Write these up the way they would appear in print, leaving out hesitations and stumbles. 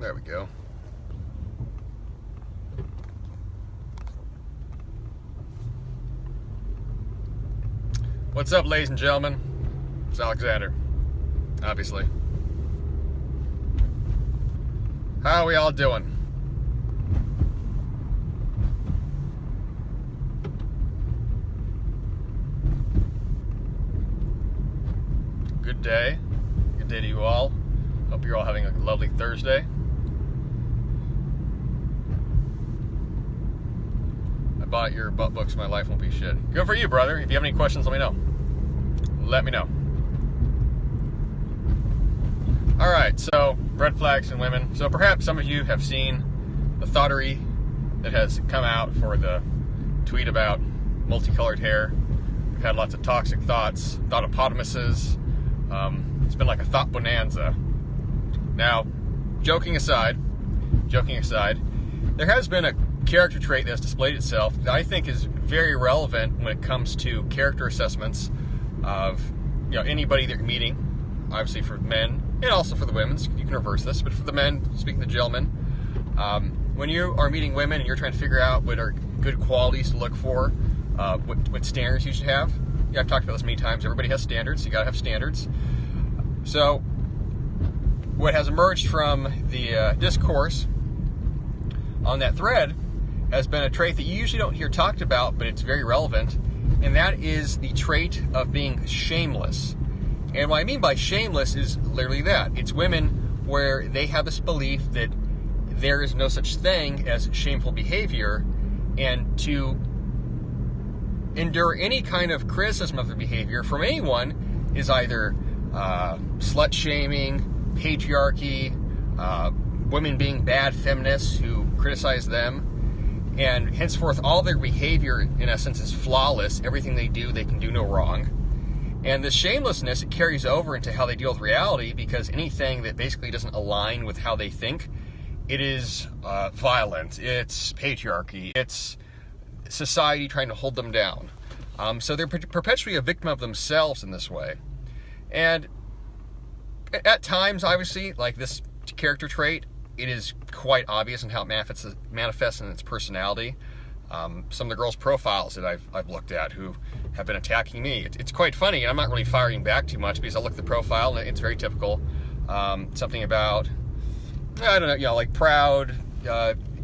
There we go. What's up, ladies and gentlemen? It's Alexander, obviously. How are we all doing? Good day. Good day to you all. Hope you're all having a lovely Thursday. I bought your butt books, My Life Won't Be Shit. Good for you, brother. If you have any questions, let me know. Let me know. Alright, so, red flags in women. So perhaps some of you have seen the thoughterry that has come out for the tweet about multicolored hair. We've had lots of toxic thoughts, thoughtopotamuses. It's been like a thought bonanza. Now, joking aside, there has been a character trait that's displayed itself that I think is very relevant when it comes to character assessments of anybody that you're meeting. Obviously for men and also for the women, you can reverse this, but for the men, speaking to the gentlemen, when you are meeting women and you're trying to figure out what are good qualities to look for, what standards you should have. Yeah, I've talked about this many times. Everybody has standards. You got to have standards. So, what has emerged from the discourse on that thread has been a trait that you usually don't hear talked about, but it's very relevant, and that is the trait of being shameless. And what I mean by shameless is literally that. It's women where they have this belief that there is no such thing as shameful behavior, and to endure any kind of criticism of their behavior from anyone is either slut-shaming, patriarchy, women being bad feminists who criticize them, and henceforth all their behavior, in essence, is flawless. Everything they do, they can do no wrong. And this shamelessness, it carries over into how they deal with reality, because anything that basically doesn't align with how they think, it is violent, it's patriarchy, it's society trying to hold them down. So they're perpetually a victim of themselves in this way. And at times, obviously, like this character trait, it is quite obvious in how it manifests in its personality. Some of the girls' profiles that I've looked at who have been attacking me, it's quite funny, and I'm not really firing back too much because I look at the profile and it's very typical. Something about, I don't know, like proud,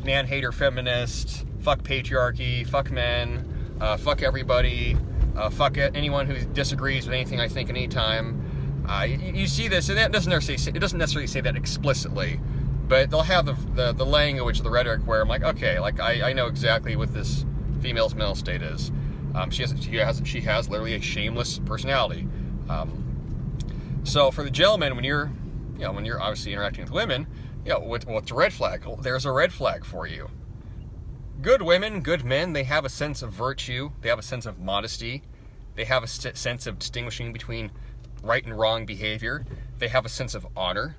man-hater feminist, fuck patriarchy, fuck men, fuck everybody, fuck anyone who disagrees with anything I think at any time. You see this, and it doesn't necessarily say that explicitly, but they'll have the language, the rhetoric where I'm like, okay, like I know exactly what this female's mental state is. She has literally a shameless personality. So for the gentleman, when you're obviously interacting with women, what's a red flag? Well, there's a red flag for you. Good women, good men, they have a sense of virtue, they have a sense of modesty, they have a sense of distinguishing between right and wrong behavior, they have a sense of honor.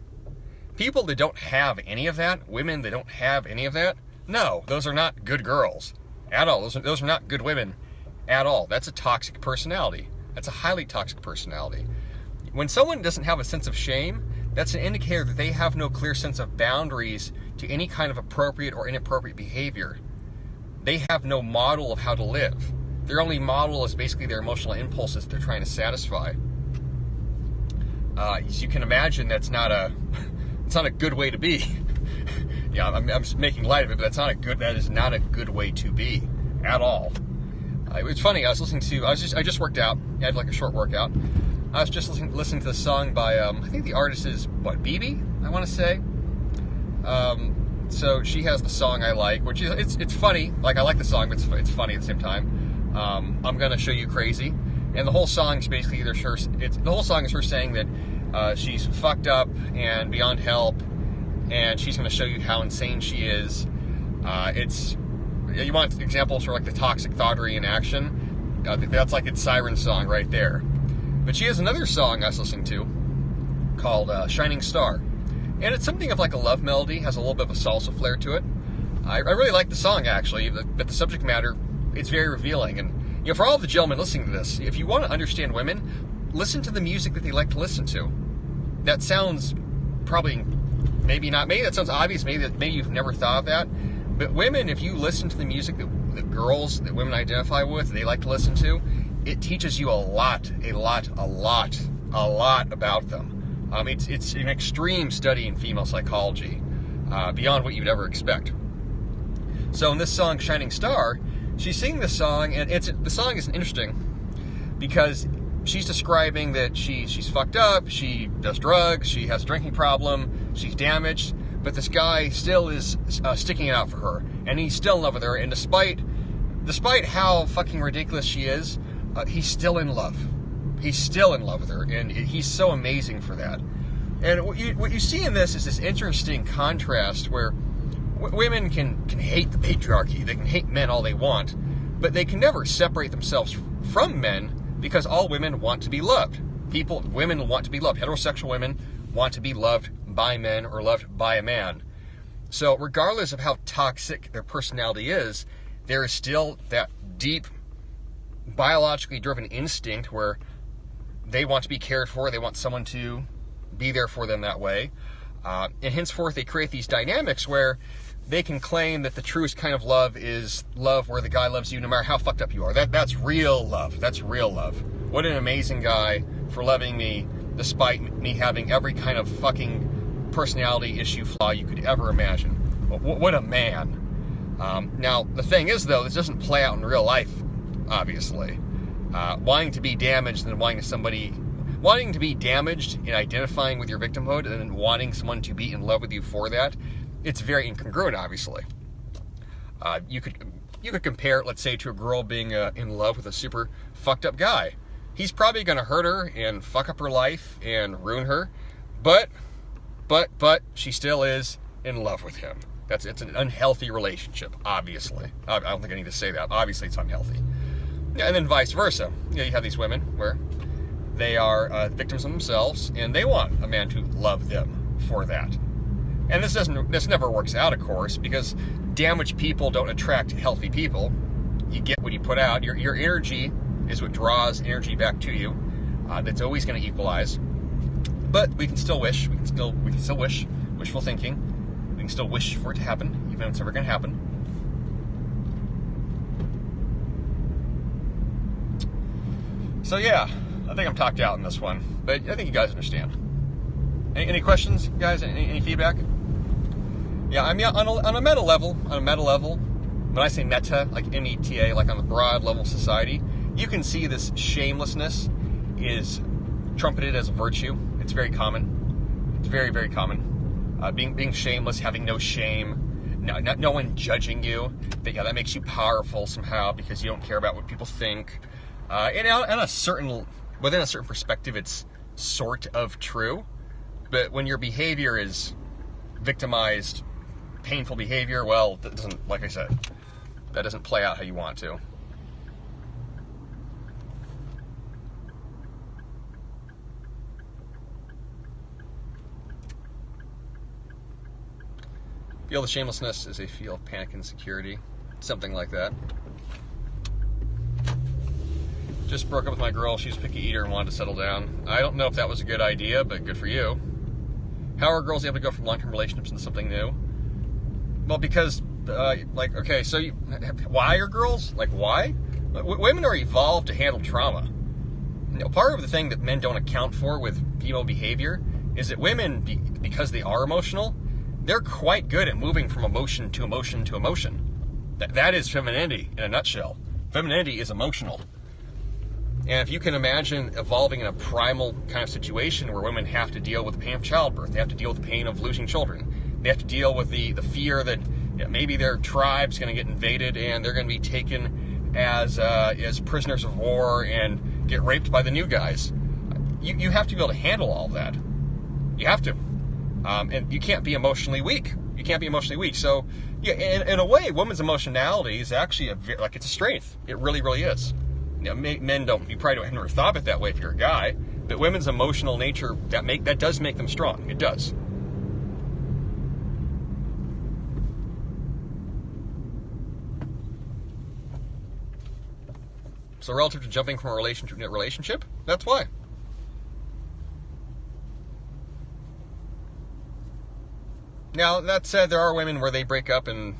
People that don't have any of that, women that don't have any of that, no, those are not good girls at all. Those are not good women at all. That's a toxic personality. That's a highly toxic personality. When someone doesn't have a sense of shame, that's an indicator that they have no clear sense of boundaries to any kind of appropriate or inappropriate behavior. They have no model of how to live. Their only model is basically their emotional impulses they're trying to satisfy. As you can imagine, it's not a good way to be. Yeah, I'm just making light of it, but that is not a good way to be at all. It's funny. I just worked out. I had like a short workout. I was just listening to the song by I think the artist is Bibi, I want to say. So she has the song I like, which is it's funny. Like I like the song, but it's funny at the same time. I'm gonna show you crazy, and the whole song is basically the whole song is her saying that she's fucked up and beyond help, and she's gonna show you how insane she is. You want examples for like the toxic thoughterry in action? That's like its siren song right there. But she has another song I was listening to called Shining Star. And it's something of like a love melody, has a little bit of a salsa flair to it. I really like the song, actually, but the subject matter, it's very revealing. And for all of the gentlemen listening to this, if you want to understand women, listen to the music that they like to listen to. That sounds probably maybe not. Maybe that sounds obvious. Maybe you've never thought of that. But women, if you listen to the music that girls, that women identify with, they like to listen to, it teaches you a lot about them. It's an extreme study in female psychology, beyond what you'd ever expect. So in this song, Shining Star, she's singing this song, and the song is interesting because she's describing that she's fucked up, she does drugs, she has a drinking problem, she's damaged, but this guy still is sticking it out for her, and he's still in love with her, and despite how fucking ridiculous she is, he's still in love. He's still in love with her, and he's so amazing for that. And what you see in this is this interesting contrast where women can hate the patriarchy, they can hate men all they want, but they can never separate themselves from men because all women want to be loved. Women want to be loved. Heterosexual women want to be loved by men or loved by a man. So regardless of how toxic their personality is, there is still that deep, biologically driven instinct where they want to be cared for, they want someone to be there for them that way. And henceforth, they create these dynamics where they can claim that the truest kind of love is love where the guy loves you no matter how fucked up you are. That's real love. That's real love. What an amazing guy for loving me despite me having every kind of fucking personality issue flaw you could ever imagine. What a man. Now, the thing is, though, this doesn't play out in real life, obviously. Wanting to be damaged and wanting to be damaged and identifying with your victimhood and then wanting someone to be in love with you for that, it's very incongruent, obviously. You could compare it, let's say, to a girl being in love with a super fucked up guy. He's probably going to hurt her and fuck up her life and ruin her, but she still is in love with him. It's an unhealthy relationship, obviously. I don't think I need to say that. Obviously, it's unhealthy. And then vice versa. You have these women where they are victims of themselves, and they want a man to love them for that. And this never works out, of course, because damaged people don't attract healthy people. You get what you put out. Your energy is what draws energy back to you. That's always going to equalize. But we can still wish. We can still wish. Wishful thinking. We can still wish for it to happen, even if it's never going to happen. So yeah, I think I'm talked out in this one, but I think you guys understand. Any questions, guys? Any feedback? Yeah, I mean, on a meta level, when I say meta, like M-E-T-A, like on the broad level of society, you can see this shamelessness is trumpeted as a virtue. It's very common. It's very, very common. Being shameless, having no shame, no one judging you. That makes you powerful somehow because you don't care about what people think. And within a certain perspective, it's sort of true. But when your behavior is victimized, painful behavior, well, that doesn't, like I said, that doesn't play out how you want to. Feel the shamelessness as they feel panic and insecurity, something like that. Just broke up with my girl. She's a picky eater and wanted to settle down. I don't know if that was a good idea, but good for you. How are girls able to go from long-term relationships into something new? Well, because, why are girls? Why? Women are evolved to handle trauma. Part of the thing that men don't account for with female behavior is that women, because they are emotional, they're quite good at moving from emotion to emotion to emotion. That is femininity in a nutshell. Femininity is emotional. And if you can imagine evolving in a primal kind of situation where women have to deal with the pain of childbirth, they have to deal with the pain of losing children, they have to deal with the fear that maybe their tribe's going to get invaded and they're going to be taken as prisoners of war and get raped by the new guys. You have to be able to handle all that. You have to. And you can't be emotionally weak. So, yeah, in a way, women's emotionality is actually it's a strength. It really, really is. Men don't. You probably have never thought of it that way if you're a guy. But women's emotional nature that does make them strong. It does. So relative to jumping from a relationship to a relationship, that's why. Now, that said, there are women where they break up and,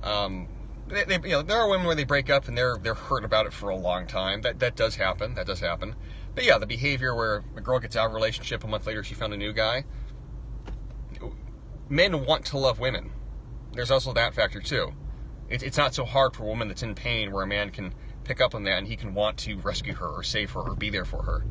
there are women where they break up and they're hurt about it for a long time. That does happen. That does happen. But yeah, the behavior where a girl gets out of a relationship, a month later she found a new guy. Men want to love women. There's also that factor too. It's not so hard for a woman that's in pain where a man can pick up on that and he can want to rescue her or save her or be there for her.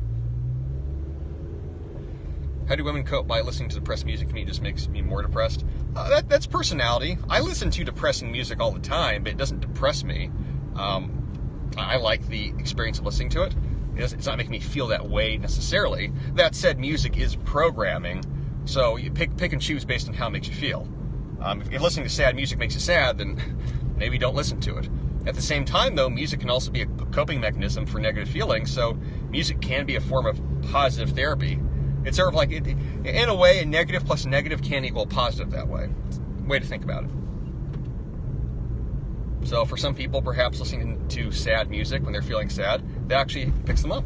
How do women cope? By listening to depressed music? To me, it just makes me more depressed. That's personality. I listen to depressing music all the time, but it doesn't depress me. I like the experience of listening to it. It's not making me feel that way necessarily. That said, music is programming, so you pick and choose based on how it makes you feel. If listening to sad music makes you sad, then maybe don't listen to it. At the same time, though, music can also be a coping mechanism for negative feelings, so music can be a form of positive therapy. It's sort of like, in a way, a negative plus negative can equal positive that way. It's a way to think about it. So for some people, perhaps listening to sad music when they're feeling sad, that actually picks them up.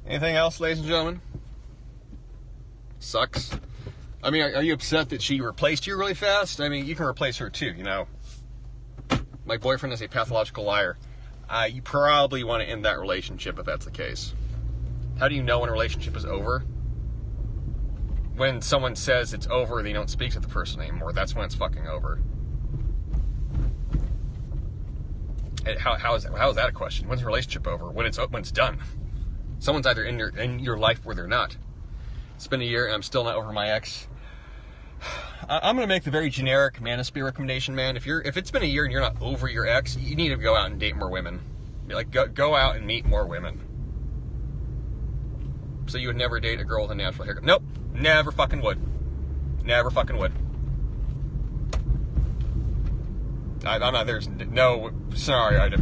Anything else, ladies and gentlemen? Sucks. I mean, are you upset that she replaced you really fast? I mean, you can replace her too, you know. My boyfriend is a pathological liar. You probably want to end that relationship if that's the case. How do you know when a relationship is over? When someone says it's over, they don't speak to the person anymore. That's when it's fucking over. How is that a question? When's a relationship over? When it's done. Someone's either in your life or they're not. It's been a year and I'm still not over my ex. I'm going to make the very generic manosphere recommendation, man. If it's been a year and you're not over your ex, you need to go out and date more women. Like, go out and meet more women. So you would never date a girl with a natural haircut? Nope. Never fucking would. Never fucking would. I'm not, there's no scenario I'd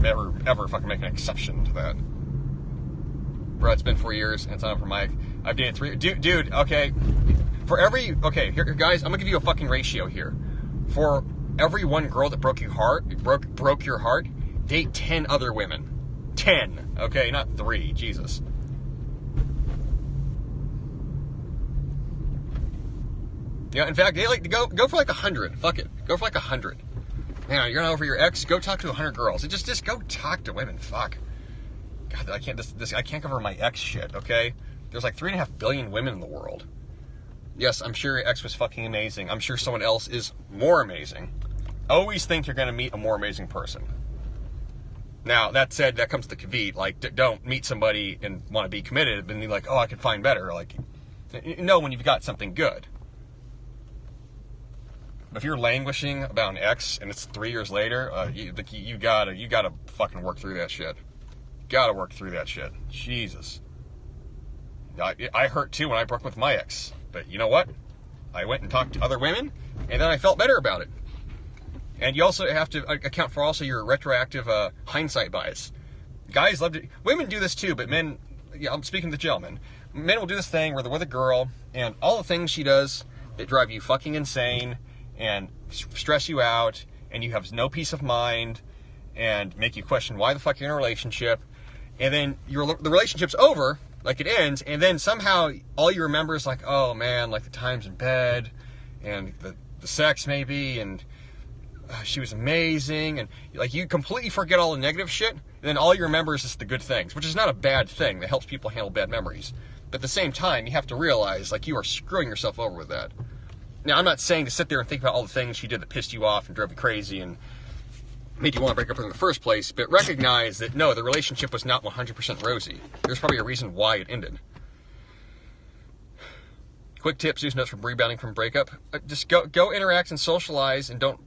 ever fucking make an exception to that. Bro, it's been 4 years, and it's not for Mike. I've dated 3... Dude, okay. Okay, here, guys, I'm gonna give you a fucking ratio here. For every one girl that broke your heart, date 10 other women. 10, okay? Not 3, Jesus. Yeah, in fact, go for like 100. Fuck it. Go for like 100. Man, you're not over your ex, go talk to 100 girls. Just go talk to women, fuck. God, I can't cover my ex shit, okay? There's like 3.5 billion women in the world. Yes, I'm sure your ex was fucking amazing. I'm sure someone else is more amazing. Always think you're going to meet a more amazing person. Now, that said, that comes to caveat. Like, don't meet somebody and want to be committed, and be like, oh, I could find better. Like, know when you've got something good. But if you're languishing about an ex and it's 3 years later, you gotta fucking work through that shit. Gotta work through that shit. Jesus. I hurt too when I broke with my ex. But you know what? I went and talked to other women, and then I felt better about it. And you also have to account for also your retroactive hindsight bias. Guys love to... Women do this too, but men... Yeah, I'm speaking to gentlemen. Men will do this thing where they're with a girl, and all the things she does that drive you fucking insane, and stress you out, and you have no peace of mind, and make you question why the fuck you're in a relationship. And then the relationship's over, like it ends, and then somehow all you remember is like, oh man, like the times in bed, and the sex maybe, and she was amazing, and like you completely forget all the negative shit, and then all you remember is just the good things, which is not a bad thing. That helps people handle bad memories. But at the same time, you have to realize, like, you are screwing yourself over with that. Now, I'm not saying to sit there and think about all the things she did that pissed you off and drove you crazy and made you want to break up with her in the first place, but recognize that, no, the relationship was not 100% rosy. There's probably a reason why it ended. Quick tips, use notes for rebounding from breakup. Just go interact and socialize, and don't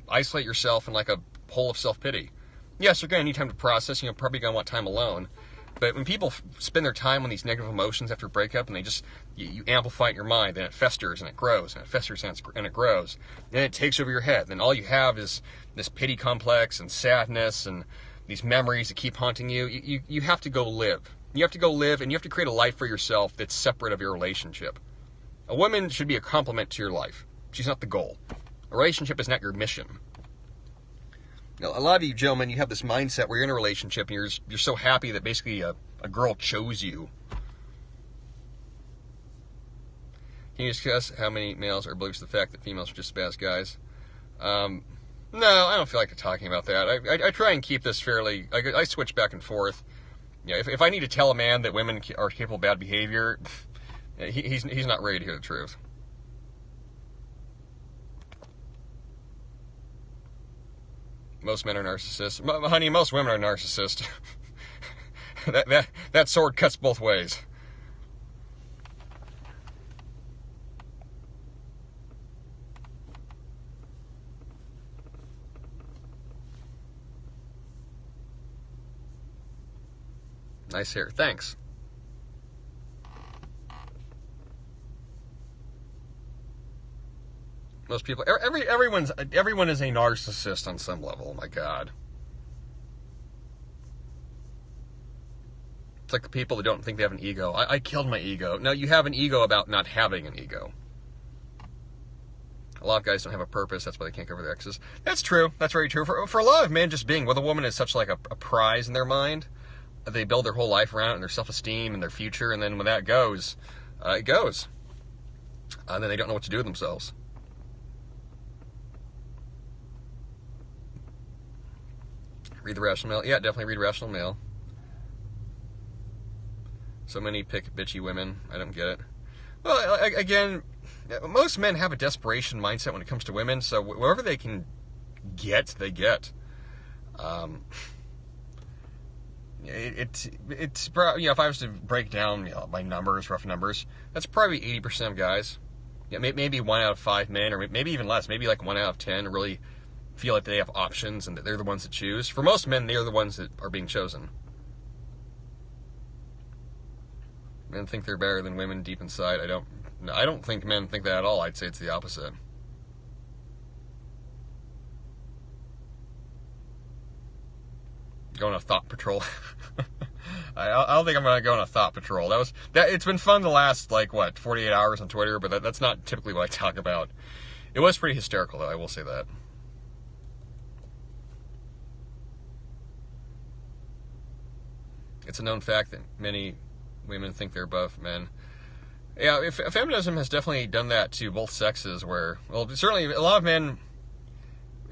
isolate yourself in like a hole of self-pity. Yes, you're going to need time to process. You're probably going to want time alone. But when people spend their time on these negative emotions after a breakup, and you amplify it in your mind, then it festers and it grows, and it festers and it grows. Then it takes over your head. Then all you have is this pity complex and sadness and these memories that keep haunting you. You have to go live. You have to go live, and you have to create a life for yourself that's separate of your relationship. A woman should be a complement to your life. She's not the goal. A relationship is not your mission. Now, a lot of you gentlemen, you have this mindset where you're in a relationship and you're so happy that basically a girl chose you. Can you discuss how many males are oblivious to the fact that females are just as bad as guys? No, I don't feel like talking about that. I try and keep this fairly... I switch back and forth. If I need to tell a man that women are capable of bad behavior, he's not ready to hear the truth. Most men are narcissists. Honey, most women are narcissists. that sword cuts both ways. Nice hair. Thanks. Most people, everyone is a narcissist on some level. Oh my God. It's like the people that don't think they have an ego. I killed my ego. No, you have an ego about not having an ego. A lot of guys don't have a purpose. That's why they can't cover their exes. That's true. That's very true. For a lot of men, just being with a woman is such like a prize in their mind. They build their whole life around it and their self-esteem and their future. And then when that goes, it goes. And then they don't know what to do with themselves. Read the Rational Mail. Yeah, definitely read Rational Mail. So many pick bitchy women. I don't get it. Well, again, most men have a desperation mindset when it comes to women, so whatever they can get, they get. It's if I was to break down by numbers, rough numbers, that's probably 80% of guys. Maybe 1 out of 5 men, or maybe even less. Maybe like 1 out of 10 really feel like they have options and that they're the ones that choose. For most men, they're the ones that are being chosen. Men think they're better than women deep inside. I don't think men think that at all. I'd say it's the opposite. Going on a thought patrol. I don't think I'm going to go on a thought patrol. It's been fun the last 48 hours on Twitter, but that's not typically what I talk about. It was pretty hysterical, though. I will say that. It's a known fact that many women think they're above men. Yeah, feminism has definitely done that to both sexes, where, well, certainly a lot of men,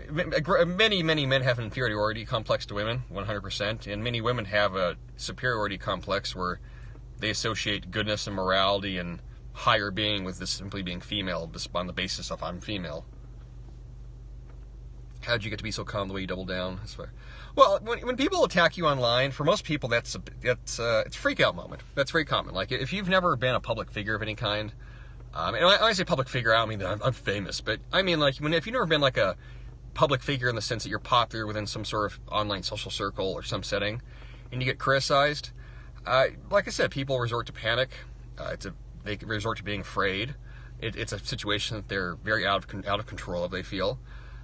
many men have an inferiority complex to women, 100%, and many women have a superiority complex where they associate goodness and morality and higher being with this simply being female, just on the basis of I'm female. How did you get to be so calm the way you double down? Well, when people attack you online, for most people, it's a freak out moment. That's very common. Like, if you've never been a public figure of any kind, and when I say public figure, I don't mean that I'm famous, but I mean if you've never been like a public figure in the sense that you're popular within some sort of online social circle or some setting, and you get criticized, like I said, people resort to panic. They resort to being afraid. It's a situation that they're very out of control of, they feel.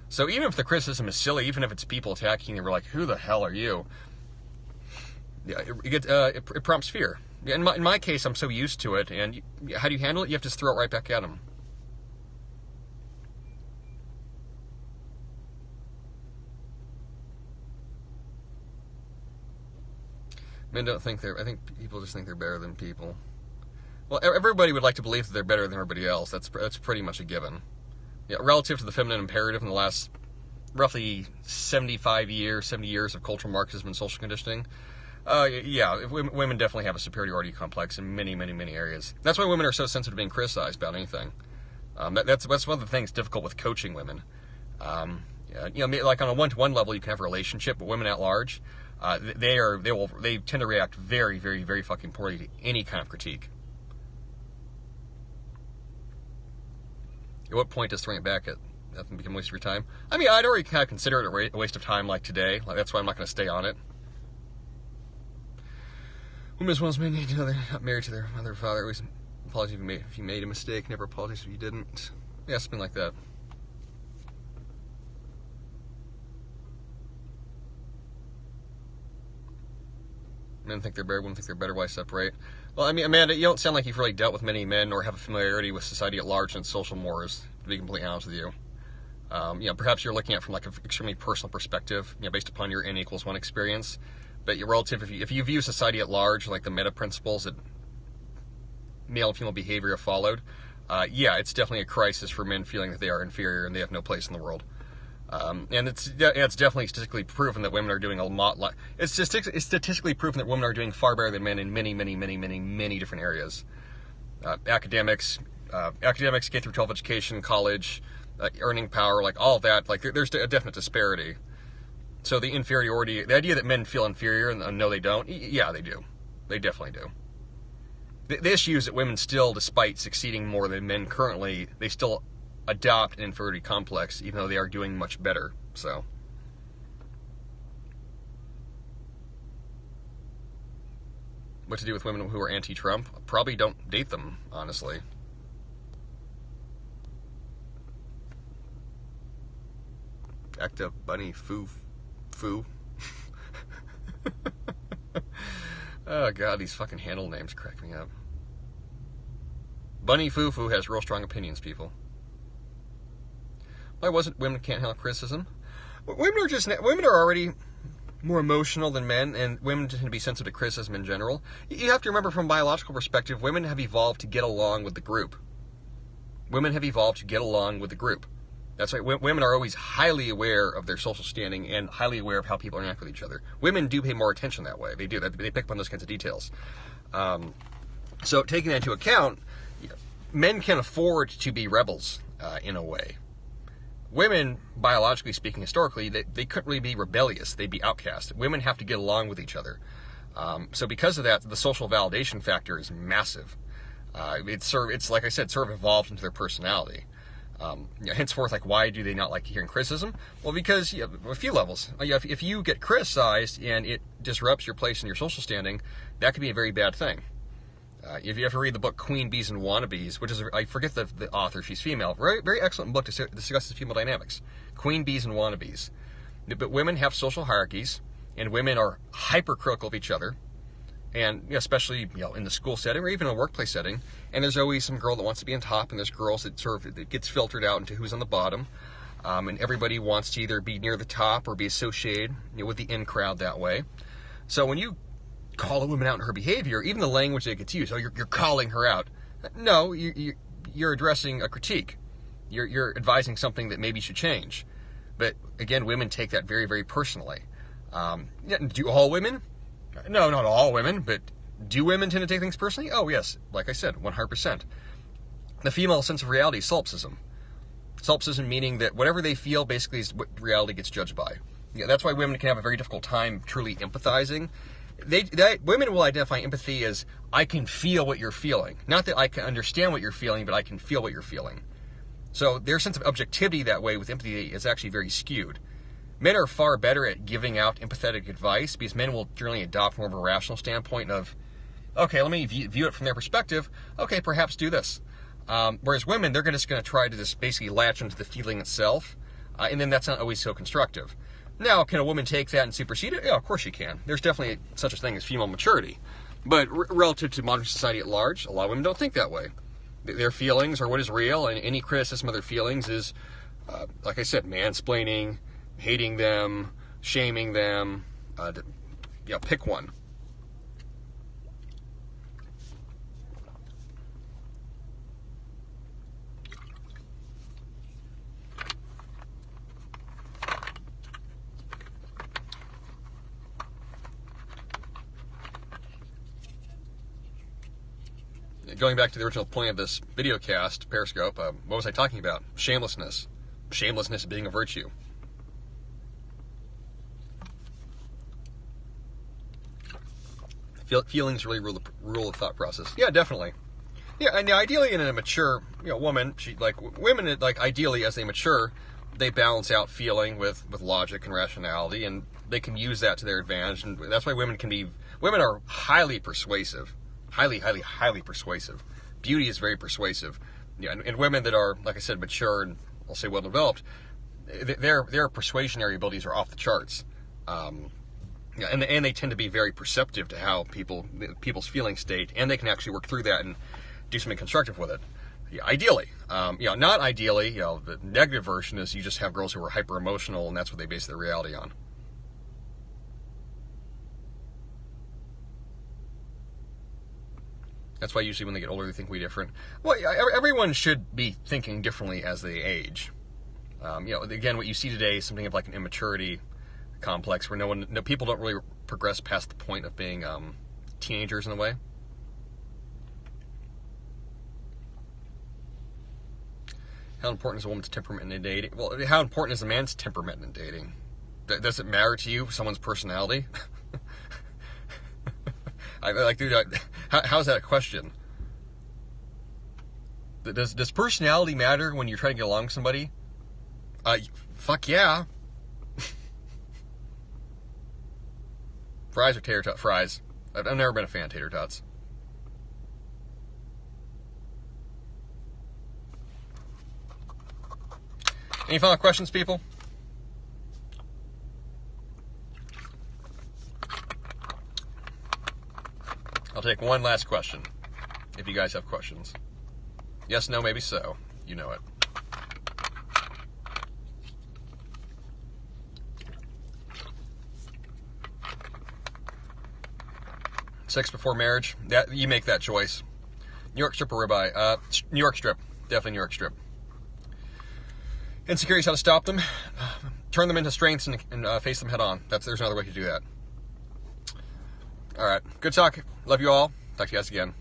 So even if the criticism is silly, even if it's people attacking you, we're like, who the hell are you? Yeah, it prompts fear. In my case, I'm so used to it, and how do you handle it? You have to just throw it right back at them. Men don't think I think people just think they're better than people. Well, everybody would like to believe that they're better than everybody else. That's pretty much a given. Yeah, relative to the feminine imperative in the last roughly 70 years of cultural Marxism and social conditioning, women definitely have a superiority complex in many areas. That's why women are so sensitive to being criticized about anything. That's one of the things difficult with coaching women. Like on a one-to-one level, you can have a relationship, but women at large, they tend to react very fucking poorly to any kind of critique. At what point does throwing it back at them become a waste of your time? I mean, I'd already kind of consider it a waste of time like today. That's why I'm not going to stay on it. Women as well as men need to know they're not married to their mother or father. Always apologize if you made a mistake. Never apologize if you didn't. Yeah, something like that. Men think they're better, women think they're better, why separate? Well, I mean, Amanda, you don't sound like you've really dealt with many men or have a familiarity with society at large and social mores, to be completely honest with you. Perhaps you're looking at it from like an extremely personal perspective, based upon your N equals 1 experience. But relative, if you view society at large, like the meta principles that male and female behavior have followed, it's definitely a crisis for men feeling that they are inferior and they have no place in the world. And it's definitely statistically proven that women are doing a lot. It's statistically proven that women are doing far better than men in many, many, many, many, many different areas. Academics, K through 12 education, college, earning power, like all of that. Like there's a definite disparity. So the inferiority, the idea that men feel inferior and no, they don't. Yeah, they do. They definitely do. The issue is that women still, despite succeeding more than men currently, they still adopt an inferiority complex, even though they are doing much better. So, what to do with women who are anti-Trump? Probably don't date them, honestly. Acta bunny foo. Oh god, these fucking handle names crack me up. Bunny Foo has real strong opinions, people. Why wasn't women can't handle criticism? Women are already more emotional than men, and women tend to be sensitive to criticism in general. You have to remember, from a biological perspective, women have evolved to get along with the group. Women have evolved to get along with the group. That's right. Women are always highly aware of their social standing and highly aware of how people interact with each other. Women do pay more attention that way. They do. They pick up on those kinds of details. So taking that into account, men can afford to be rebels in a way. Women, biologically speaking, historically, they couldn't really be rebellious. They'd be outcast. Women have to get along with each other. So because of that, the social validation factor is massive. It's like I said, sort of evolved into their personality. Henceforth, like, why do they not like hearing criticism? Well, because a few levels. If you get criticized and it disrupts your place in your social standing, that could be a very bad thing. If you ever read the book Queen Bees and Wannabes, which is, I forget the author, she's female, very, very excellent book to discuss female dynamics. Queen Bees and Wannabes. But women have social hierarchies, and women are hypercritical of each other, and especially in the school setting or even in a workplace setting. And there's always some girl that wants to be on top, and there's girls that it gets filtered out into who's on the bottom. And everybody wants to either be near the top or be associated with the in crowd that way. So when you call a woman out in her behavior, even the language that gets used, you're calling her out. No, you're addressing a critique. You're advising something that maybe should change. But again, women take that very, very personally. Do all women? No, not all women, but do women tend to take things personally? Oh, yes. Like I said, 100%. The female sense of reality is solipsism. Solipsism meaning that whatever they feel basically is what reality gets judged by. That's why women can have a very difficult time truly empathizing. Women will identify empathy as, I can feel what you're feeling. Not that I can understand what you're feeling, but I can feel what you're feeling. So their sense of objectivity that way with empathy is actually very skewed. Men are far better at giving out empathetic advice because men will generally adopt more of a rational standpoint of, okay, let me view it from their perspective. Okay, perhaps do this. Whereas women, they're just going to try to just basically latch into the feeling itself, and then that's not always so constructive. Now, can a woman take that and supersede it? Yeah, of course she can. There's definitely such a thing as female maturity. But relative to modern society at large, a lot of women don't think that way. Their feelings are what is real, and any criticism of their feelings is, like I said, mansplaining, hating them, shaming them. Pick one. Going back to the original point of this video cast, Periscope, what was I talking about? Shamelessness. Shamelessness being a virtue. Feelings really rule the thought process. Yeah, definitely. Yeah, and ideally in a mature woman, women, ideally as they mature, they balance out feeling with logic and rationality, and they can use that to their advantage. And that's why women can be Women are highly persuasive, highly persuasive. Beauty is very persuasive. Yeah, and women that are, like I said, mature and I'll say well developed, their persuasionary abilities are off the charts. Yeah, and they tend to be very perceptive to how people's feeling state, and they can actually work through that and do something constructive with it. Yeah, ideally, not ideally. The negative version is you just have girls who are hyper emotional, and that's what they base their reality on. That's why usually when they get older, they think we different. Well, everyone should be thinking differently as they age. Again, what you see today is something of like an immaturity complex where people don't really progress past the point of being teenagers in a way. How important is a woman's temperament in dating? Well, how important is a man's temperament in dating? Does it matter to you, someone's personality? How's that a question? Does personality matter when you're trying to get along with somebody? Fuck yeah. Fries or tater tot? Fries. I've never been a fan of tater tots. Any final questions, people? I'll take one last question, if you guys have questions. Yes, no, maybe so. You know it. Sex before marriage? That you make that choice. New York strip or ribeye? New York strip. Definitely New York strip. Insecurities, how to stop them. Turn them into strengths and face them head on. There's another way to do that. All right. Good talk. Love you all. Talk to you guys again.